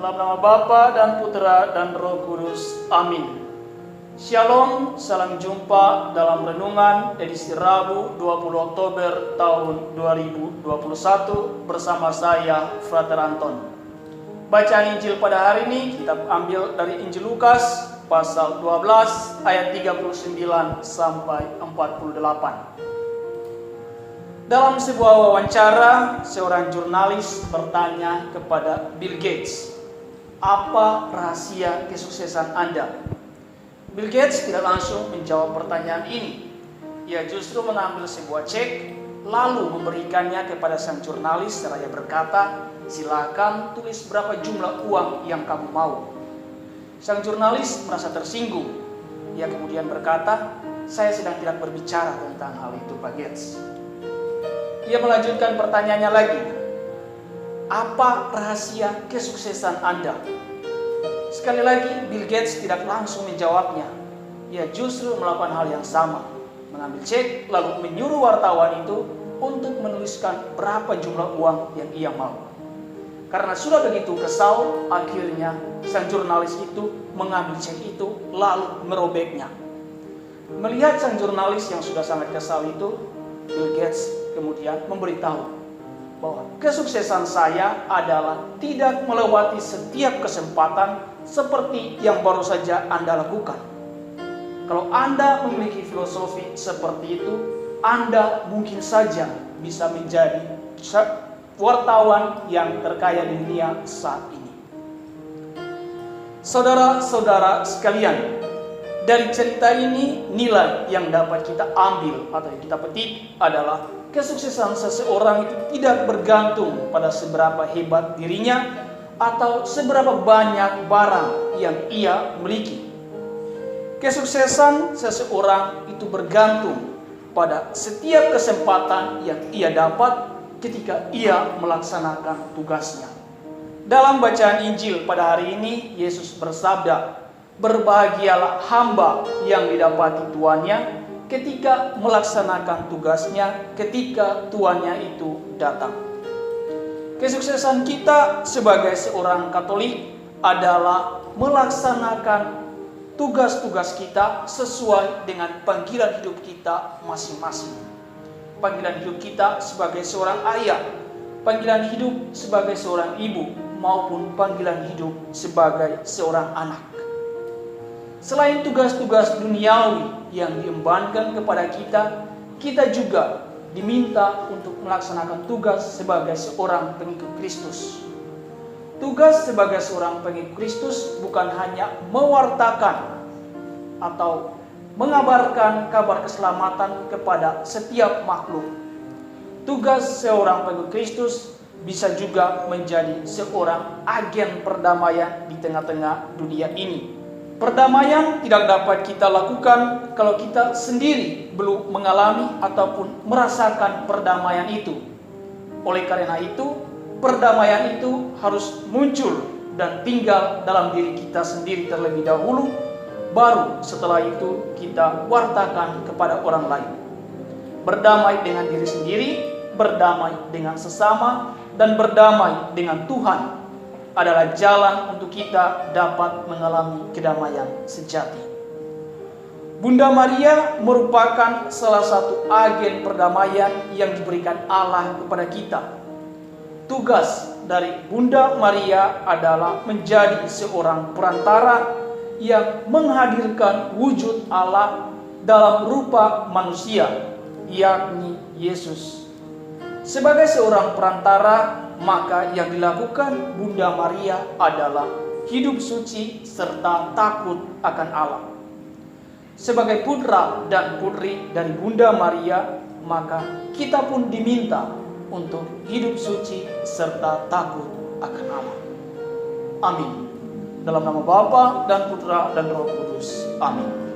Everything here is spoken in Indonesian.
Dalam nama Bapa dan Putra dan Roh Kudus. Amin. Shalom, salam jumpa dalam renungan edisi Rabu 20 Oktober tahun 2021 bersama saya, Frater Anton. Bacaan Injil pada hari ini kita ambil dari Injil Lukas pasal 12 ayat 39 sampai 48. Dalam sebuah wawancara, seorang jurnalis bertanya kepada Bill Gates, "Apa rahasia kesuksesan Anda?" Bill Gates tidak langsung menjawab pertanyaan ini. Ia justru mengambil sebuah cek, lalu memberikannya kepada sang jurnalis seraya berkata, "Silakan tulis berapa jumlah uang yang kamu mau." Sang jurnalis merasa tersinggung. Ia kemudian berkata, "Saya sedang tidak berbicara tentang hal itu, Pak Gates." Ia melanjutkan pertanyaannya lagi, "Apa rahasia kesuksesan Anda?" Sekali lagi Bill Gates tidak langsung menjawabnya. Ia justru melakukan hal yang sama, mengambil cek lalu menyuruh wartawan itu untuk menuliskan berapa jumlah uang yang ia mau. Karena sudah begitu kesal, akhirnya sang jurnalis itu mengambil cek itu lalu merobeknya. Melihat sang jurnalis yang sudah sangat kesal itu, Bill Gates kemudian memberitahu bahwa kesuksesan saya adalah tidak melewati setiap kesempatan seperti yang baru saja Anda lakukan. Kalau Anda memiliki filosofi seperti itu, Anda mungkin saja bisa menjadi wartawan yang terkaya di dunia saat ini. Saudara-saudara sekalian, dari cerita ini nilai yang dapat kita ambil atau yang kita petik adalah kesuksesan seseorang itu tidak bergantung pada seberapa hebat dirinya atau seberapa banyak barang yang ia miliki. Kesuksesan seseorang itu bergantung pada setiap kesempatan yang ia dapat ketika ia melaksanakan tugasnya. Dalam bacaan Injil pada hari ini, Yesus bersabda, "Berbahagialah hamba yang didapati tuannya ketika melaksanakan tugasnya ketika tuannya itu datang." Kesuksesan kita sebagai seorang Katolik adalah melaksanakan tugas-tugas kita sesuai dengan panggilan hidup kita masing-masing. Panggilan hidup kita sebagai seorang ayah, panggilan hidup sebagai seorang ibu, maupun panggilan hidup sebagai seorang anak. Selain tugas-tugas duniawi yang diembankan kepada kita, kita juga diminta untuk melaksanakan tugas sebagai seorang pengikut Kristus. Tugas sebagai seorang pengikut Kristus bukan hanya mewartakan atau mengabarkan kabar keselamatan kepada setiap makhluk. Tugas seorang pengikut Kristus bisa juga menjadi seorang agen perdamaian di tengah-tengah dunia ini. Perdamaian tidak dapat kita lakukan kalau kita sendiri belum mengalami ataupun merasakan perdamaian itu. Oleh karena itu, perdamaian itu harus muncul dan tinggal dalam diri kita sendiri terlebih dahulu, baru setelah itu kita wartakan kepada orang lain. Berdamai dengan diri sendiri, berdamai dengan sesama, dan berdamai dengan Tuhan adalah jalan untuk kita dapat mengalami kedamaian sejati. Bunda Maria merupakan salah satu agen perdamaian yang diberikan Allah kepada kita. Tugas dari Bunda Maria adalah menjadi seorang perantara yang menghadirkan wujud Allah dalam rupa manusia, yakni Yesus. Sebagai seorang perantara, maka yang dilakukan Bunda Maria adalah hidup suci serta takut akan Allah. Sebagai putra dan putri dari Bunda Maria, maka kita pun diminta untuk hidup suci serta takut akan Allah. Amin. Dalam nama Bapa dan Putra dan Roh Kudus. Amin.